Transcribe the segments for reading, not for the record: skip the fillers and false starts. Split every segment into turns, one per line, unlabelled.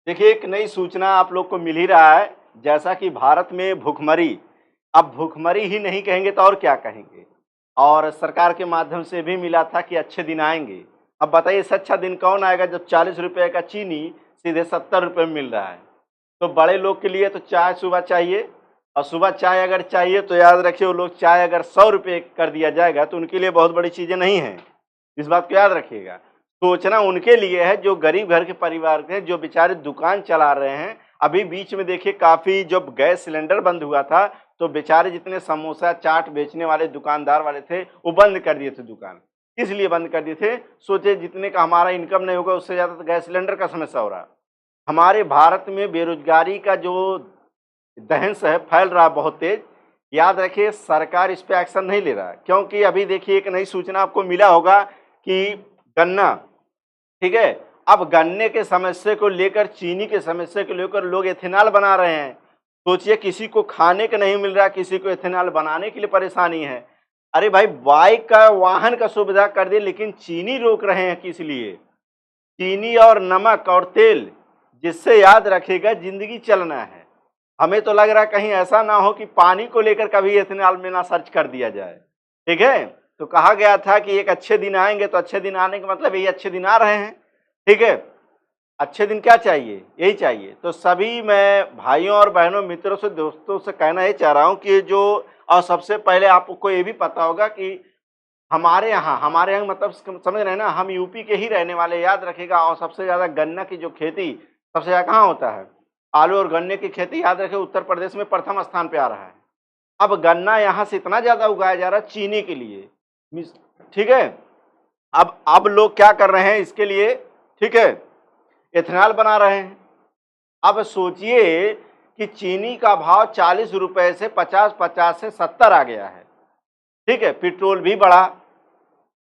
देखिए, एक नई सूचना आप लोग को मिल ही रहा है, जैसा कि भारत में भुखमरी, अब भुखमरी ही नहीं कहेंगे तो और क्या कहेंगे? और सरकार के माध्यम से भी मिला था कि अच्छे दिन आएँगे। अब बताइए इससे अच्छा दिन कौन आएगा जब ₹40 का चीनी सीधे ₹70 में मिल रहा है। तो बड़े लोग के लिए तो चाय सुबह चाहिए, और सुबह चाय अगर चाहिए तो याद रखिए वो लोग चाय अगर ₹100 कर दिया जाएगा तो उनके लिए बहुत बड़ी चीज़ें नहीं हैं। इस बात को याद रखिएगा। सोचना उनके लिए है जो गरीब घर के परिवार के हैं, जो बेचारे दुकान चला रहे हैं। अभी बीच में देखिए काफ़ी जब गैस सिलेंडर बंद हुआ था, तो बेचारे जितने समोसा, चाट बेचने वाले दुकानदार वाले थे, वो बंद कर दिए थे दुकान। इसलिए बंद कर दिए थे, सोचे जितने का हमारा इनकम नहीं होगा उससे ज़्यादा तो गैस सिलेंडर का समस्या हो रहा। हमारे भारत में बेरोज़गारी का जो दहन है फैल रहा है बहुत तेज़। याद रखिए सरकार इस पे एक्शन नहीं ले रहा है, क्योंकि अभी देखिए एक नई सूचना आपको मिला होगा कि गन्ना, ठीक है? अब गन्ने के समस्या को लेकर, चीनी के समस्या को लेकर लोग एथेनॉल बना रहे हैं। सोचिए किसी को खाने को नहीं मिल रहा, किसी को एथेनॉल बनाने के लिए परेशानी है। अरे भाई बाइक का, वाहन का सुविधा कर दिए लेकिन चीनी रोक रहे हैं किस लिए? चीनी और नमक और तेल, जिससे याद रखिएगा ज़िंदगी चलना है। हमें तो लग रहा है कहीं ऐसा ना हो कि पानी को लेकर कभी एथेनॉल में ना सर्च कर दिया जाए, ठीक है? तो कहा गया था कि एक अच्छे दिन आएँगे, तो अच्छे दिन आने का मतलब यही अच्छे दिन आ रहे हैं, ठीक है? अच्छे दिन क्या चाहिए? यही चाहिए। तो सभी मैं भाइयों और बहनों, मित्रों से, दोस्तों से कहना ये चाह रहा हूँ कि जो, और सबसे पहले आपको ये भी पता होगा कि हमारे यहाँ मतलब समझ रहे हैं ना, हम यूपी के ही रहने वाले, याद रखिएगा। और सबसे ज़्यादा गन्ना की जो खेती सबसे ज़्यादा कहाँ होता है? आलू और गन्ने की खेती याद रखें उत्तर प्रदेश में प्रथम स्थान पे आ रहा है। अब गन्ना यहाँ से इतना ज़्यादा उगाया जा रहा है चीनी के लिए, ठीक है? अब लोग क्या कर रहे हैं इसके लिए, ठीक है? एथेनॉल बना रहे हैं। अब सोचिए कि चीनी का भाव ₹40 से 50 से 70 आ गया है, ठीक है? पेट्रोल भी बढ़ा।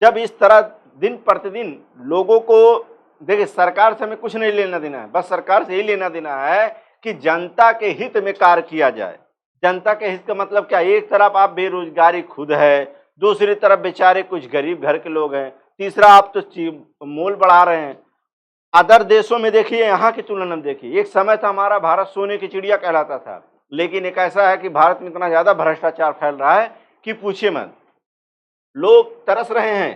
जब इस तरह दिन प्रतिदिन लोगों को, देखिए सरकार से हमें कुछ नहीं लेना देना है, बस सरकार से यही लेना देना है कि जनता के हित में कार्य किया जाए। जनता के हित का मतलब क्या? एक तरफ आप बेरोजगारी खुद है, दूसरी तरफ बेचारे कुछ गरीब घर के लोग हैं, तीसरा आप तो मोल बढ़ा रहे हैं। अदर देशों में देखिए, यहाँ की तुलना में देखिए, एक समय था हमारा भारत सोने की चिड़िया कहलाता था, लेकिन एक ऐसा है कि भारत में इतना ज्यादा भ्रष्टाचार फैल रहा है कि पूछिए मत। लोग तरस रहे हैं,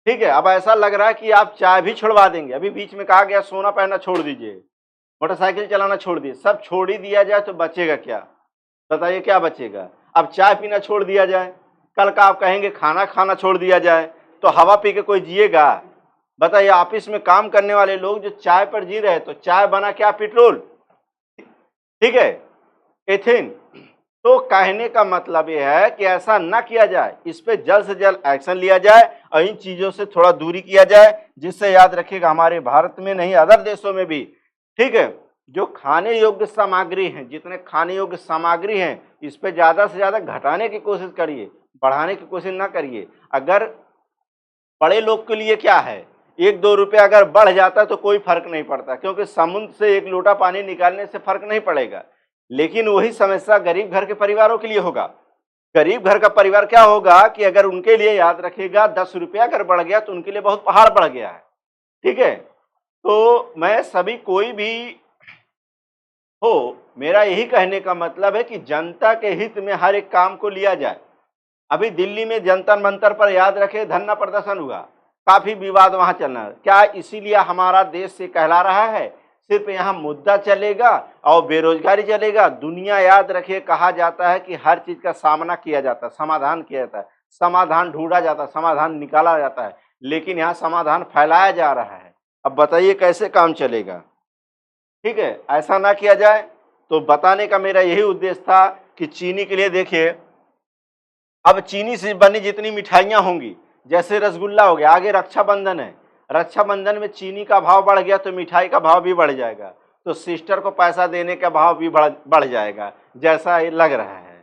ठीक है? अब ऐसा लग रहा है कि आप चाय भी छुड़वा देंगे। अभी बीच में कहा गया सोना पहनना छोड़ दीजिए, मोटरसाइकिल चलाना छोड़ दिए, सब छोड़ ही दिया जाए तो बचेगा क्या? बताइए क्या बचेगा? अब चाय पीना छोड़ दिया जाए, कल का आप कहेंगे खाना खाना छोड़ दिया जाए, तो हवा पी के कोई जिएगा? बताइए, ऑफिस में काम करने वाले लोग जो चाय पर जी रहे हैं, तो चाय बना क्या? पेट्रोल, ठीक है? एथिन। तो कहने का मतलब यह है कि ऐसा ना किया जाए, इस पे जल्द से जल्द एक्शन लिया जाए और इन चीजों से थोड़ा दूरी किया जाए, जिससे याद रखिएगा हमारे भारत में नहीं अदर देशों में भी, ठीक है, जो खाने योग्य सामग्री हैं, जितने खाने योग्य सामग्री हैं, इस पे ज्यादा से ज्यादा घटाने की कोशिश करिए, बढ़ाने की कोशिश ना करिए। अगर बड़े लोग के लिए क्या है, 1-2 रुपये अगर बढ़ जाता है तो कोई फर्क नहीं पड़ता, क्योंकि समुद्र से एक लोटा पानी निकालने से फर्क नहीं पड़ेगा। लेकिन वही समस्या गरीब घर के परिवारों के लिए होगा। गरीब घर का परिवार क्या होगा कि अगर उनके लिए, याद रखिएगा, 10 रुपया अगर बढ़ गया तो उनके लिए बहुत पहाड़ बढ़ गया है, ठीक है? तो मैं सभी, कोई भी हो, मेरा यही कहने का मतलब है कि जनता के हित में हर एक काम को लिया जाए। अभी दिल्ली में जंतर मंतर पर याद रखे धरना प्रदर्शन हुआ, काफी विवाद वहां चल रहा है। क्या इसीलिए हमारा देश से कहला रहा है सिर्फ यहाँ मुद्दा चलेगा और बेरोजगारी चलेगा? दुनिया, याद रखिए, कहा जाता है कि हर चीज का सामना किया जाता है, समाधान किया जाता है, समाधान ढूंढा जाता है, समाधान निकाला जाता है, लेकिन यहाँ समाधान फैलाया जा रहा है। अब बताइए कैसे काम चलेगा? ठीक है, ऐसा ना किया जाए। तो बताने का मेरा यही उद्देश्य था कि चीनी के लिए देखिए, अब चीनी से बनी जितनी मिठाइयाँ होंगी, जैसे रसगुल्ला हो गया, आगे रक्षाबंधन है, रक्षाबंधन में चीनी का भाव बढ़ गया तो मिठाई का भाव भी बढ़ जाएगा, तो सिस्टर को पैसा देने का भाव भी बढ़ जाएगा, जैसा ये लग रहा है।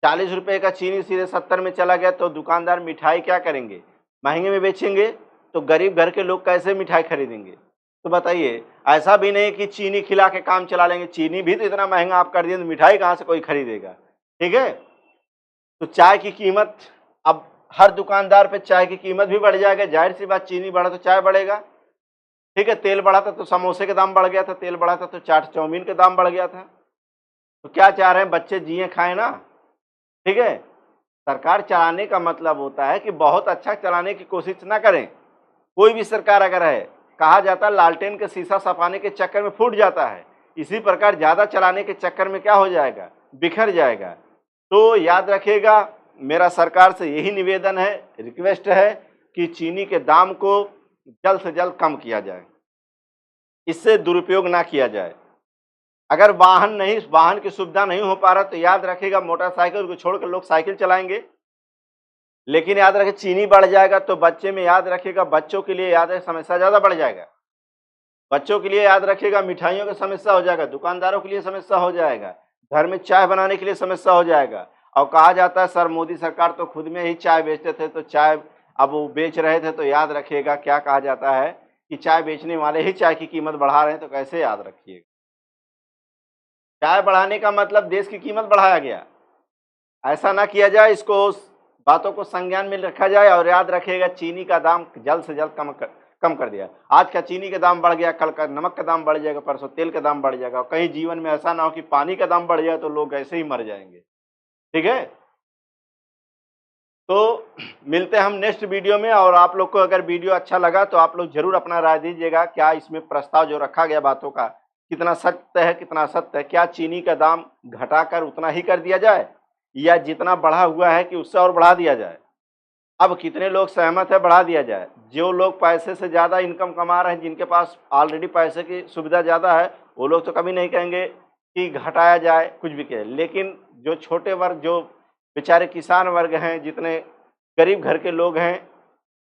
40 रुपये का चीनी सीधे 70 में चला गया तो दुकानदार मिठाई क्या करेंगे? महंगे में बेचेंगे, तो गरीब घर के लोग कैसे मिठाई खरीदेंगे? तो बताइए, ऐसा भी नहीं कि चीनी खिला के काम चला लेंगे, चीनी भी तो इतना महंगा आप कर दिए तो मिठाई कहाँ से कोई खरीदेगा? ठीक है? तो चाय की कीमत, अब हर दुकानदार पे चाय की कीमत भी बढ़ जाएगा, जाहिर सी बात, चीनी बढ़ा तो चाय बढ़ेगा। ठीक है, तेल बढ़ा था तो समोसे का दाम बढ़ गया था, तेल बढ़ा था तो चाट चाउमीन का दाम बढ़ गया था। तो क्या चाह रहे हैं, बच्चे जिए खाएं ना। ठीक है, सरकार चलाने का मतलब होता है कि बहुत अच्छा चलाने की कोशिश ना करें। कोई भी सरकार अगर है, कहा जाता है लालटेन के शीशा सफाने के चक्कर में फूट जाता है, इसी प्रकार ज्यादा चलाने के चक्कर में क्या हो जाएगा, बिखर जाएगा। तो याद रखिएगा, मेरा सरकार से यही निवेदन है, रिक्वेस्ट है कि चीनी के दाम को जल्द से जल्द कम किया जाए, इससे दुरुपयोग ना किया जाए। अगर वाहन की सुविधा नहीं हो पा रहा तो याद रखिएगा मोटरसाइकिल को छोड़कर लोग साइकिल चलाएंगे। लेकिन याद रखें चीनी बढ़ जाएगा तो बच्चे में याद रखिएगा, बच्चों के लिए याद है समस्या ज्यादा बढ़ जाएगा। बच्चों के लिए याद रखिएगा मिठाइयों की समस्या हो जाएगा, दुकानदारों के लिए समस्या हो जाएगा, घर में चाय बनाने के लिए समस्या हो जाएगा। और कहा जाता है सर मोदी सरकार तो खुद में ही चाय बेचते थे, तो चाय अब वो बेच रहे थे, तो याद रखिएगा क्या कहा जाता है कि चाय बेचने वाले ही चाय की कीमत बढ़ा रहे हैं, तो कैसे याद रखिएगा। चाय बढ़ाने का मतलब देश की कीमत बढ़ाया गया, ऐसा ना किया जाए। इसको बातों को संज्ञान में रखा जाए। और याद रखिएगा चीनी का दाम जल्द से जल्द कम कर दिया। आज का चीनी का दाम बढ़ गया, कल का नमक का दाम बढ़ जाएगा, परसों तेल का दाम बढ़ जाएगा। कहीं जीवन में ऐसा ना हो कि पानी का दाम बढ़ जाए तो लोग ऐसे ही मर जाएंगे। ठीक है, तो मिलते हैं हम नेक्स्ट वीडियो में। और आप लोग को अगर वीडियो अच्छा लगा तो आप लोग जरूर अपना राय दीजिएगा, क्या इसमें प्रस्ताव जो रखा गया बातों का कितना सत्य है, कितना असत्य है। क्या चीनी का दाम घटाकर उतना ही कर दिया जाए, या जितना बढ़ा हुआ है कि उससे और बढ़ा दिया जाए। अब कितने लोग सहमत है बढ़ा दिया जाए। जो लोग पैसे से ज़्यादा इनकम कमा रहे हैं, जिनके पास ऑलरेडी पैसे की सुविधा ज़्यादा है, वो लोग तो कभी नहीं कहेंगे कि घटाया जाए, कुछ भी कहे। लेकिन जो छोटे वर्ग, जो बेचारे किसान वर्ग हैं, जितने गरीब घर के लोग हैं,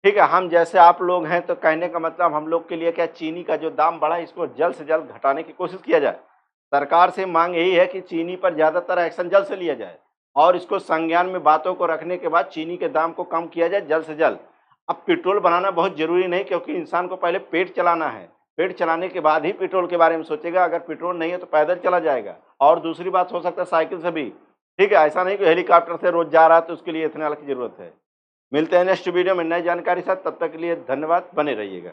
ठीक है, हम जैसे आप लोग हैं, तो कहने का मतलब हम लोग के लिए क्या, चीनी का जो दाम बढ़ा है इसको जल्द से जल्द घटाने की कोशिश किया जाए। सरकार से मांग यही है कि चीनी पर ज़्यादातर एक्शन जल्द से लिया जाए, और इसको संज्ञान में बातों को रखने के बाद चीनी के दाम को कम किया जाए जल्द से जल्द। अब पेट्रोल बनाना बहुत जरूरी नहीं, क्योंकि इंसान को पहले पेट चलाना है। पेट चलाने के बाद ही पेट्रोल के बारे में सोचेगा। अगर पेट्रोल नहीं है तो पैदल चला जाएगा, और दूसरी बात हो सकता है साइकिल से भी। ठीक है, ऐसा नहीं कि हेलीकॉप्टर से रोज जा रहा है तो उसके लिए इथेनॉल की जरूरत है। मिलते हैं नेक्स्ट वीडियो में नई जानकारी साथ, तब तक के लिए धन्यवाद, बने रहिएगा।